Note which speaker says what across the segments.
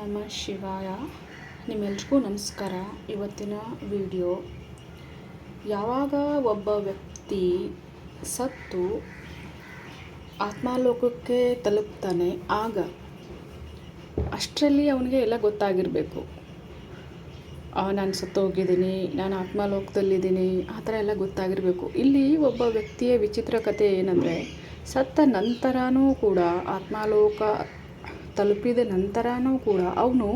Speaker 1: ನಮಃ ಶಿವಾಯ. ನಿಮ್ಮೆಲ್ರಿಗೂ ನಮಸ್ಕಾರ. ಇವತ್ತಿನ ವಿಡಿಯೋ, ಯಾವಾಗ ಒಬ್ಬ ವ್ಯಕ್ತಿ ಸತ್ತು ಆತ್ಮಾಲೋಕಕ್ಕೆ ತಲುಪ್ತಾನೆ ಆಗ ಅಷ್ಟರಲ್ಲಿ ಅವನಿಗೆ ಎಲ್ಲ ಗೊತ್ತಾಗಿರಬೇಕು. ನಾನು ಸತ್ತೋಗಿದ್ದೀನಿ, ನಾನು ಆತ್ಮಾಲೋಕದಲ್ಲಿದ್ದೀನಿ, ಆ ಥರ ಎಲ್ಲ ಗೊತ್ತಾಗಿರಬೇಕು. ಇಲ್ಲಿ ಒಬ್ಬ ವ್ಯಕ್ತಿಯ ವಿಚಿತ್ರ ಕಥೆ ಏನಂದರೆ, ಸತ್ತ ನಂತರನೂ ಕೂಡ ಆತ್ಮಾಲೋಕ ತಲುಪಿದ ನಂತರನೂ ಕೂಡ ಅವನು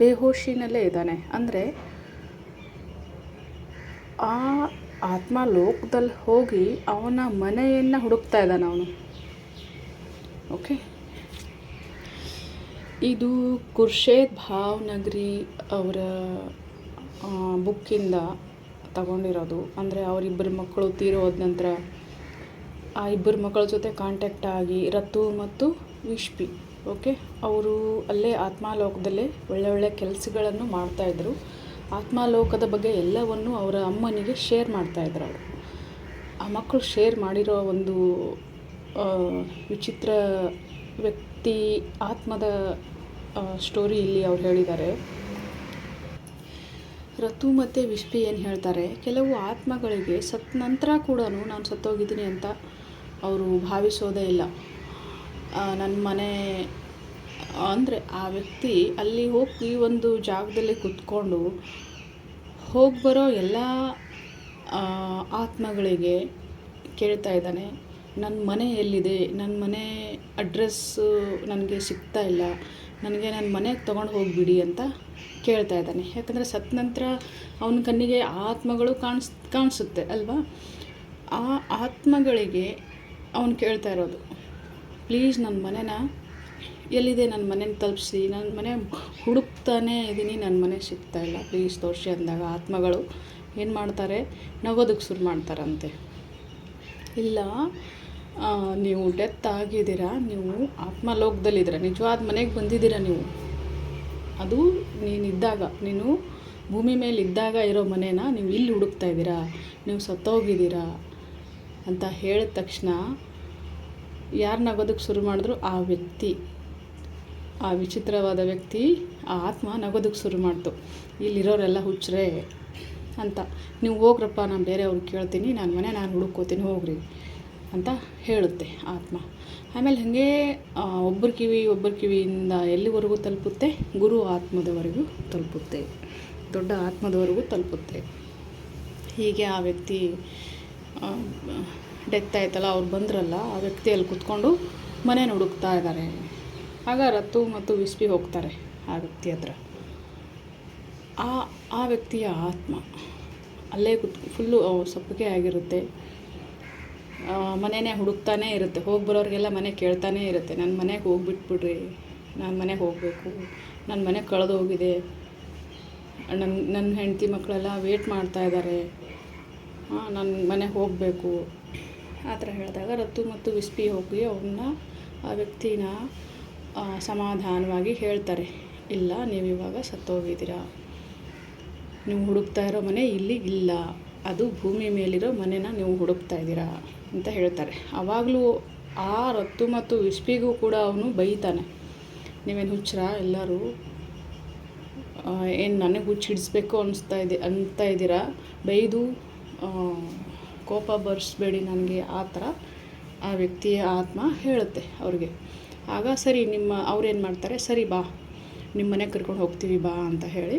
Speaker 1: ಬೇಹೋಶಿನಲ್ಲೇ ಇದ್ದಾನೆ. ಅಂದರೆ ಆ ಆತ್ಮಲೋಕದಲ್ಲಿ ಹೋಗಿ ಅವನ ಮನೆಯನ್ನು ಹುಡುಕ್ತಾ ಇದ್ದಾನೆ ಅವನು. ಓಕೆ, ಇದು ಖುರ್ಷೇದ್ ಭಾವನಗರಿ ಅವರ ಬುಕ್ಕಿಂದ ತಗೊಂಡಿರೋದು. ಅಂದರೆ ಅವರಿಬ್ಬರು ಮಕ್ಕಳು ತೀರೋದ ನಂತರ ಆ ಇಬ್ಬರು ಮಕ್ಕಳ ಜೊತೆ ಕಾಂಟ್ಯಾಕ್ಟ್ ಆಗಿ ರತು ಮತ್ತು ವಿಶ್ಪಿ, ಓಕೆ, ಅವರು ಅಲ್ಲೇ ಆತ್ಮಾಲೋಕದಲ್ಲೇ ಒಳ್ಳೆ ಕೆಲಸಗಳನ್ನು ಮಾಡ್ತಾಯಿದ್ರು. ಆತ್ಮಾಲೋಕದ ಬಗ್ಗೆ ಎಲ್ಲವನ್ನು ಅವರ ಅಮ್ಮನಿಗೆ ಶೇರ್ ಮಾಡ್ತಾಯಿದ್ರು ಅವರು. ಆ ಮಕ್ಕಳು ಶೇರ್ ಮಾಡಿರೋ ಒಂದು ವಿಚಿತ್ರ ವ್ಯಕ್ತಿ ಆತ್ಮದ ಸ್ಟೋರಿ ಇಲ್ಲಿ ಅವ್ರು ಹೇಳಿದ್ದಾರೆ. ರತು ಮತ್ತು ವಿಶ್ಪಿ ಏನು ಹೇಳ್ತಾರೆ, ಕೆಲವು ಆತ್ಮಗಳಿಗೆ ಸತ್ತ ನಂತರ ಕೂಡ ನಾನು ಸತ್ತೋಗಿದ್ದೀನಿ ಅಂತ ಅವರು ಭಾವಿಸೋದೇ ಇಲ್ಲ. ನನ್ನ ಮನೆ ಅಂದರೆ ಆ ವ್ಯಕ್ತಿ ಅಲ್ಲಿ ಹೋಗಿ ಒಂದು ಜಾಗದಲ್ಲಿ ಕೂತ್ಕೊಂಡು ಹೋಗಿ ಬರೋ ಎಲ್ಲ ಆತ್ಮಗಳಿಗೆ ಕೇಳ್ತಾ ಇದ್ದಾನೆ, ನನ್ನ ಮನೆ ಎಲ್ಲಿದೆ, ನನ್ನ ಮನೆ ಅಡ್ರೆಸ್ಸು ನನಗೆ ಸಿಗ್ತಾ ಇಲ್ಲ, ನನಗೆ ನನ್ನ ಮನೆಗೆ ತೊಗೊಂಡು ಹೋಗಿಬಿಡಿ ಅಂತ ಕೇಳ್ತಾ ಇದ್ದಾನೆ. ಯಾಕಂದರೆ ಸತ್ತ ನಂತರ ಅವನ ಕಣ್ಣಿಗೆ ಆತ್ಮಗಳು ಕಾಣಿಸುತ್ತೆ ಅಲ್ವಾ. ಆ ಆತ್ಮಗಳಿಗೆ ಅವನು ಕೇಳ್ತಾ ಇರೋದು, ಪ್ಲೀಸ್ ನನ್ನ ಮನೆನ ಎಲ್ಲಿದೆ, ನನ್ನ ಮನೆನ ತಲುಪಿಸಿ, ನನ್ನ ಮನೆ ಹುಡುಕ್ತಾನೇ ಇದ್ದೀನಿ, ನನ್ನ ಮನೆ ಸಿಗ್ತಾ ಇಲ್ಲ, ಪ್ಲೀಸ್ ತೋರಿಸಿ ಅಂದಾಗ ಆತ್ಮಗಳು ಏನು ಮಾಡ್ತಾರೆ, ನಗೋದಕ್ಕೆ ಶುರು ಮಾಡ್ತಾರಂತೆ. ಇಲ್ಲ, ನೀವು ಡೆತ್ ಆಗಿದ್ದೀರಾ, ನೀವು ಆತ್ಮಲೋಕದಲ್ಲಿದ್ದೀರ, ನಿಜವಾದ ಮನೆಗೆ ಬಂದಿದ್ದೀರಾ ನೀವು. ಅದು ನೀನು ಭೂಮಿ ಮೇಲೆ ಇದ್ದಾಗ ಇರೋ ಮನೇನ ನೀವು ಇಲ್ಲಿ ಹುಡುಕ್ತಾ ಇದ್ದೀರಾ, ನೀವು ಸತ್ತೋಗಿದ್ದೀರಾ ಅಂತ ಹೇಳಿದ ತಕ್ಷಣ ಯಾರು ನಗೋದಕ್ಕೆ ಶುರು ಮಾಡಿದ್ರು, ಆ ವ್ಯಕ್ತಿ, ಆ ವಿಚಿತ್ರವಾದ ವ್ಯಕ್ತಿ, ಆ ಆತ್ಮ ನಗೋದಕ್ಕೆ ಶುರು ಮಾಡ್ತು. ಇಲ್ಲಿರೋರೆಲ್ಲ ಹುಚ್ಚರೇ ಅಂತ, ನೀವು ಹೋಗ್ರಪ್ಪ, ನಾನು ಬೇರೆಯವ್ರಿಗೆ ಕೇಳ್ತೀನಿ, ನನ್ನ ಮನೆ ನಾನು ಹುಡುಕೋತೀನಿ, ಹೋಗ್ರಿ ಅಂತ ಹೇಳುತ್ತೆ ಆತ್ಮ. ಆಮೇಲೆ ಹಾಗೆ ಒಬ್ಬರ ಕಿವಿಯಿಂದ ಎಲ್ಲಿವರೆಗೂ ತಲುಪುತ್ತೆ, ಗುರು ಆತ್ಮದವರೆಗೂ ತಲುಪುತ್ತೆ, ದೊಡ್ಡ ಆತ್ಮದವರೆಗೂ ತಲುಪುತ್ತೆ. ಹೀಗೆ ಆ ವ್ಯಕ್ತಿ ಡೆತ್ ಆಯ್ತಲ್ಲ, ಅವ್ರು ಬಂದ್ರಲ್ಲ, ಆ ವ್ಯಕ್ತಿ ಅಲ್ಲಿ ಕೂತ್ಕೊಂಡು ಮನೇನ ಹುಡುಕ್ತಾ ಇದ್ದಾರೆ. ಆಗ ರತು ಮತ್ತು ವಿಶ್ಪಿ ಹೋಗ್ತಾರೆ ಆ ವ್ಯಕ್ತಿ ಹತ್ರ. ಆ ವ್ಯಕ್ತಿಯ ಆತ್ಮ ಅಲ್ಲೇ ಫುಲ್ಲು ಸಪ್ಪಗೆ ಆಗಿರುತ್ತೆ, ಮನೆಯೇ ಹುಡುಕ್ತಾನೇ ಇರುತ್ತೆ, ಹೋಗಿ ಬರೋರಿಗೆಲ್ಲ ಮನೆ ಕೇಳ್ತಾನೇ ಇರುತ್ತೆ, ನನ್ನ ಮನೆಗೆ ಹೋಗ್ಬಿಟ್ಬಿಡ್ರಿ, ನಾನು ಮನೆಗೆ ಹೋಗಬೇಕು, ನನ್ನ ಮನೆ ಕಳೆದು ಹೋಗಿದೆ, ನನ್ನ ಹೆಂಡತಿ ಮಕ್ಕಳೆಲ್ಲ ವೇಟ್ ಮಾಡ್ತಾ ಇದ್ದಾರೆ, ನನ್ನ ಮನೆಗೆ ಹೋಗಬೇಕು ಆ ಥರ ಹೇಳಿದಾಗ ರತು ಮತ್ತು ವಿಶ್ಪಿ ಹೋಗಿ ಆ ವ್ಯಕ್ತಿನ ಸಮಾಧಾನವಾಗಿ ಹೇಳ್ತಾರೆ, ಇಲ್ಲ, ನೀವು ಇವಾಗ ಸತ್ತೋಗಿದ್ದೀರಾ, ನೀವು ಹುಡುಕ್ತಾ ಇರೋ ಮನೆ ಇಲ್ಲಿ ಇಲ್ಲ, ಅದು ಭೂಮಿ ಮೇಲಿರೋ ಮನೆನ ನೀವು ಹುಡುಕ್ತಾ ಇದ್ದೀರಾ ಅಂತ ಹೇಳ್ತಾರೆ. ಆವಾಗಲೂ ಆ ರತು ಮತ್ತು ವಿಶ್ಪಿಗೂ ಕೂಡ ಅವನು ಬೈತಾನೆ, ನೀವೇನು ಹುಚ್ಚರ ಎಲ್ಲರೂ, ಏನು ನನಗೆ ಹುಚ್ಚಿಡಿಸ್ಬೇಕು ಅಂತ ಇದ್ದೀರಾ, ಬೈದು ಕೋಪ ಬರ್ಸ್ಬೇಡಿ ನನಗೆ, ಆ ಥರ ಆ ವ್ಯಕ್ತಿಯ ಆತ್ಮ ಹೇಳುತ್ತೆ ಅವ್ರಿಗೆ. ಆಗ ಸರಿ, ಅವ್ರೇನು ಮಾಡ್ತಾರೆ, ಸರಿ ಬಾ, ನಿಮ್ಮ ಮನೆಗೆ ಕರ್ಕೊಂಡು ಹೋಗ್ತೀವಿ ಬಾ ಅಂತ ಹೇಳಿ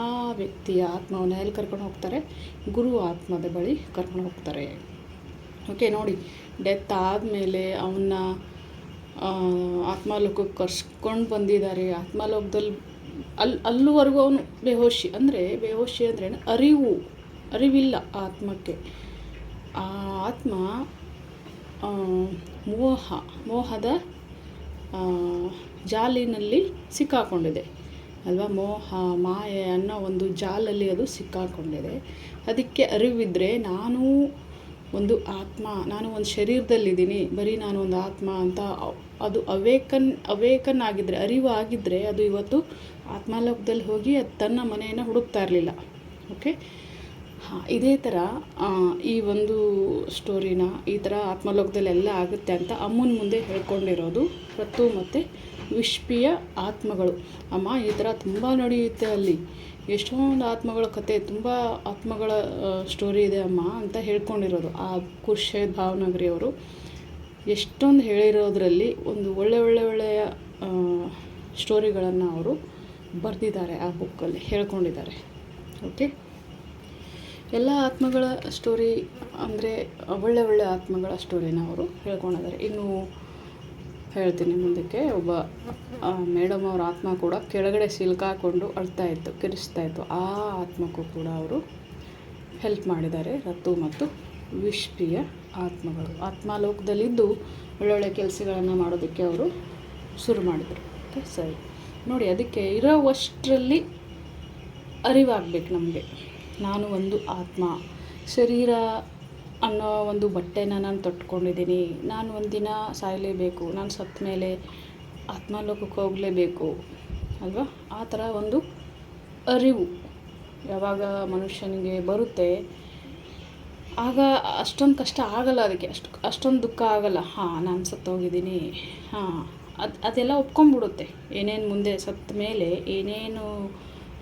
Speaker 1: ಆ ವ್ಯಕ್ತಿಯ ಆತ್ಮವನ್ನು ಎಲ್ಲಿ ಕರ್ಕೊಂಡು ಹೋಗ್ತಾರೆ, ಗುರು ಆತ್ಮದ ಬಳಿ ಕರ್ಕೊಂಡು ಹೋಗ್ತಾರೆ. ಓಕೆ, ನೋಡಿ, ಡೆತ್ ಆದಮೇಲೆ ಅವನ್ನ ಆತ್ಮಲೋಕಕ್ಕೆ ಕರ್ಸ್ಕೊಂಡು ಬಂದಿದ್ದಾರೆ. ಆತ್ಮಲೋಕದಲ್ಲಿ ಅಲ್ಲಿವರೆಗೂ ಅವನು ಬೇಹೋಶಿ ಅಂದರೆ ಅರಿವಿಲ್ಲ ಆತ್ಮಕ್ಕೆ. ಆ ಆತ್ಮ ಮೋಹದ ಜಾಲಿನಲ್ಲಿ ಸಿಕ್ಕಾಕೊಂಡಿದೆ ಅಲ್ವಾ. ಮಾಯೆ ಅನ್ನೋ ಒಂದು ಜಾಲಲ್ಲಿ ಅದು ಸಿಕ್ಕಾಕೊಂಡಿದೆ. ಅದಕ್ಕೆ ಅರಿವಿದ್ದರೆ ನಾನು ಒಂದು ಆತ್ಮ, ನಾನು ಒಂದು ಶರೀರದಲ್ಲಿದ್ದೀನಿ, ಬರೀ ನಾನು ಒಂದು ಆತ್ಮ ಅಂತ ಅದು ಅವೇಕನ್ ಆಗಿದ್ದರೆ, ಅರಿವು ಆಗಿದ್ದರೆ, ಅದು ಇವತ್ತು ಆತ್ಮಲೋಕದಲ್ಲಿ ಹೋಗಿ ಅದು ತನ್ನ ಮನೆಯನ್ನು ಹುಡುಕ್ತಾ ಇರಲಿಲ್ಲ. ಓಕೆ, ಇದೇ ಥರ ಈ ಒಂದು ಸ್ಟೋರಿನ ಈ ಥರ ಆತ್ಮಲೋಕದಲ್ಲಿ ಎಲ್ಲ ಆಗುತ್ತೆ ಅಂತ ಅಮ್ಮನ ಮುಂದೆ ಹೇಳ್ಕೊಂಡಿರೋದು ರತು ಮತ್ತು ವಿಶ್ವೀಯ ಆತ್ಮಗಳು. ಅಮ್ಮ ಈ ಥರ ತುಂಬ ನಡೆಯುತ್ತೆ ಅಲ್ಲಿ, ಎಷ್ಟೊಂದು ಆತ್ಮಗಳ ಕತೆ, ತುಂಬ ಆತ್ಮಗಳ ಸ್ಟೋರಿ ಇದೆ ಅಮ್ಮ ಅಂತ ಹೇಳ್ಕೊಂಡಿರೋದು ಆ ಖುರ್ಷೇದ್ ಭಾವನಗರಿ ಅವರು. ಎಷ್ಟೊಂದು ಹೇಳಿರೋದ್ರಲ್ಲಿ ಒಂದು ಒಳ್ಳೆಯ ಸ್ಟೋರಿಗಳನ್ನು ಅವರು ಬರೆದಿದ್ದಾರೆ, ಆ ಬುಕ್ಕಲ್ಲಿ ಹೇಳ್ಕೊಂಡಿದ್ದಾರೆ. ಓಕೆ, ಎಲ್ಲ ಆತ್ಮಗಳ ಸ್ಟೋರಿ ಅಂದರೆ ಒಳ್ಳೆ ಆತ್ಮಗಳ ಸ್ಟೋರಿನ ಅವರು ಹೇಳ್ಕೊಂಡಿದ್ದಾರೆ. ಇನ್ನು ಹೇಳ್ತೀನಿ ಮುಂದಕ್ಕೆ. ಒಬ್ಬ ಮೇಡಮ್ ಅವ್ರ ಆತ್ಮ ಕೂಡ ಕೆಳಗಡೆ ಸಿಲ್ಕಾಕೊಂಡು ಅಳ್ತಾಯಿತ್ತು, ಕಿರಿಸ್ತಾಯಿತ್ತು. ಆ ಆತ್ಮಕ್ಕೂ ಕೂಡ ಅವರು ಹೆಲ್ಪ್ ಮಾಡಿದ್ದಾರೆ. ರತ್ತು ಮತ್ತು ವಿಶ್ವೀಯ ಆತ್ಮಗಳು ಆತ್ಮಲೋಕದಲ್ಲಿದ್ದು ಒಳ್ಳೊಳ್ಳೆ ಕೆಲಸಗಳನ್ನು ಮಾಡೋದಕ್ಕೆ ಅವರು ಶುರು ಮಾಡಿದರು. ಓಕೆ, ಸರಿ ನೋಡಿ, ಅದಕ್ಕೆ ಇರೋವಷ್ಟರಲ್ಲಿ ಅರಿವಾಗಬೇಕು ನಮಗೆ. ನಾನು ಒಂದು ಆತ್ಮ, ಶರೀರ ಅನ್ನೋ ಒಂದು ಬಟ್ಟೆನ ನಾನು ತೊಟ್ಕೊಂಡಿದ್ದೀನಿ, ನಾನು ಒಂದಿನ ಸಾಯಲೇಬೇಕು, ನಾನು ಸತ್ತ ಮೇಲೆ ಆತ್ಮಲೋಕಕ್ಕೆ ಹೋಗಲೇಬೇಕು ಅಲ್ವಾ. ಆ ಥರ ಒಂದು ಅರಿವು ಯಾವಾಗ ಮನುಷ್ಯನಿಗೆ ಬರುತ್ತೆ ಆಗ ಅಷ್ಟೊಂದು ಕಷ್ಟ ಆಗಲ್ಲ, ಅದಕ್ಕೆ ಅಷ್ಟೊಂದು ದುಃಖ ಆಗಲ್ಲ. ನಾನು ಸತ್ತೋಗಿದ್ದೀನಿ, ಅದೆಲ್ಲ ಒಪ್ಕೊಂಡ್ಬಿಡುತ್ತೆ. ಏನೇನು ಮುಂದೆ ಸತ್ತ ಮೇಲೆ ಏನೇನು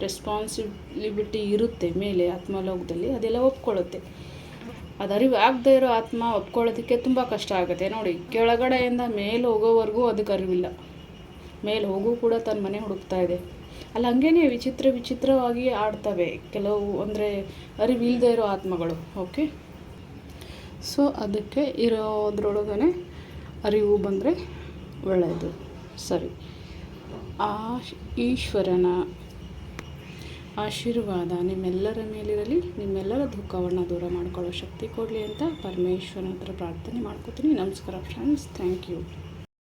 Speaker 1: ರೆಸ್ಪಾನ್ಸಿಬಿಲಿಟಿ ಇರುತ್ತೆ ಮೇಲೆ ಆತ್ಮಲೋಕದಲ್ಲಿ, ಅದೆಲ್ಲ ಒಪ್ಕೊಳ್ಳುತ್ತೆ. ಅದು ಅರಿವು ಆಗದೇ ಇರೋ ಆತ್ಮ ಒಪ್ಕೊಳ್ಳೋದಕ್ಕೆ ತುಂಬ ಕಷ್ಟ ಆಗುತ್ತೆ. ನೋಡಿ, ಕೆಳಗಡೆಯಿಂದ ಮೇಲೆ ಹೋಗೋವರೆಗೂ ಅದಕ್ಕೆ ಅರಿವಿಲ್ಲ, ಮೇಲೆ ಹೋಗೂ ಕೂಡ ತನ್ನ ಮನೆ ಹುಡುಕ್ತಾ ಇದೆ. ಅಲ್ಲಿ ಹಂಗೇ ವಿಚಿತ್ರವಾಗಿ ಆಡ್ತವೆ ಕೆಲವು, ಅಂದರೆ ಅರಿವಿಲ್ಲದೆ ಇರೋ ಆತ್ಮಗಳು. ಓಕೆ, ಸೊ ಅದಕ್ಕೆ ಇರೋದ್ರೊಳಗನೆ ಅರಿವು ಬಂದರೆ ಒಳ್ಳೆಯದು. ಸರಿ, ಆ ಈಶ್ವರನ ಆಶೀರ್ವಾದ ನಿಮ್ಮೆಲ್ಲರ ಮೇಲಿರಲಿ, ನಿಮ್ಮೆಲ್ಲರ ದುಃಖವನ್ನು ದೂರ ಮಾಡ್ಕೊಳ್ಳೋ ಶಕ್ತಿ ಕೊಡಲಿ ಅಂತ ಪರಮೇಶ್ವರನ ಹತ್ರ ಪ್ರಾರ್ಥನೆ ಮಾಡ್ಕೋತೀನಿ. ನಮಸ್ಕಾರ ಫ್ರೆಂಡ್ಸ್, ಥ್ಯಾಂಕ್ ಯು.